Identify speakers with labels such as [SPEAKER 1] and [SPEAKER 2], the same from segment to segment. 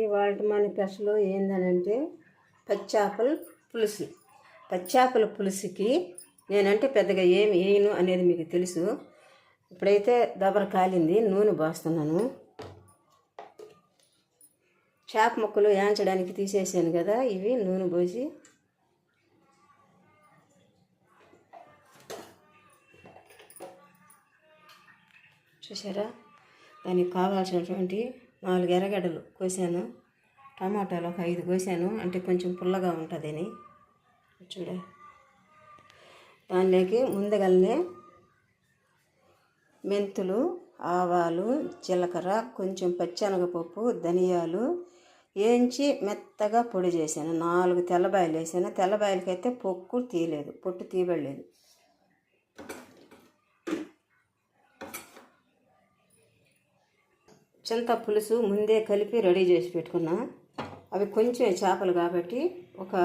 [SPEAKER 1] ఇవాళ మన స్పెషల్ ఏందనంటే పచ్చాపల పులుసు. పచ్చాపల పులుసుకి నేనంటే పెద్దగా ఏమి వేయను అనేది మీకు తెలుసు. ఇప్పుడైతే దబర కాలింది, నూనె పోస్తున్నాను. చేప ముక్కలు వేయించడానికి తీసేసాను కదా, ఇవి నూనె పోసి చూసారా. దానికి కావాల్సినటువంటి 4 ఎర్రగడ్డలు కోసాను, టమాటాలు ఒక 5 కోసాను, అంటే కొంచెం పుల్లగా ఉంటుందని. చూడ దానిలోకి ముందుగానే మెంతులు, ఆవాలు, జీలకర్ర, కొంచెం పచ్చెనగపప్పు, ధనియాలు వేయించి మెత్తగా పొడి చేశాను. 4 తెల్లబాయలు వేసాను. తెల్లబాయలకైతే పొట్టు తీయబడలేదు. చింత పులుసు ముందే కలిపి రెడీ చేసి పెట్టుకున్నా. అవి కొంచెం చేపలు కాబట్టి, ఒక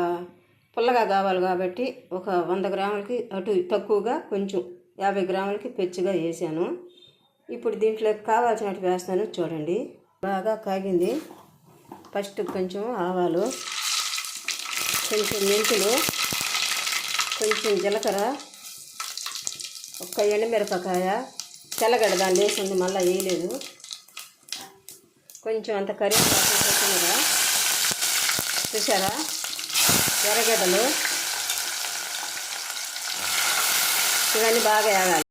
[SPEAKER 1] పుల్లగా కావాలి కాబట్టి ఒక 100 గ్రాములకి అటు తక్కువగా, కొంచెం 50 గ్రాములకి పెచ్చుగా వేసాను. ఇప్పుడు దీంట్లోకి కావాల్సినట్టు వేస్తాను. చూడండి, బాగా కాగింది. ఫస్ట్ కొంచెం ఆవాలు, కొంచెం మెంతులు, కొంచెం జీలకర్ర, ఒక్క ఎండుమిరపకాయ, తెల్లగడ్డ దాన్ని వేసింది, మళ్ళీ వేయలేదు. కొంచెం అంత కరివేపాకు, కొత్తిమీర, చూసారా, ఎర్రగడ్డలు, ఇవన్నీ బాగా వేగాలి.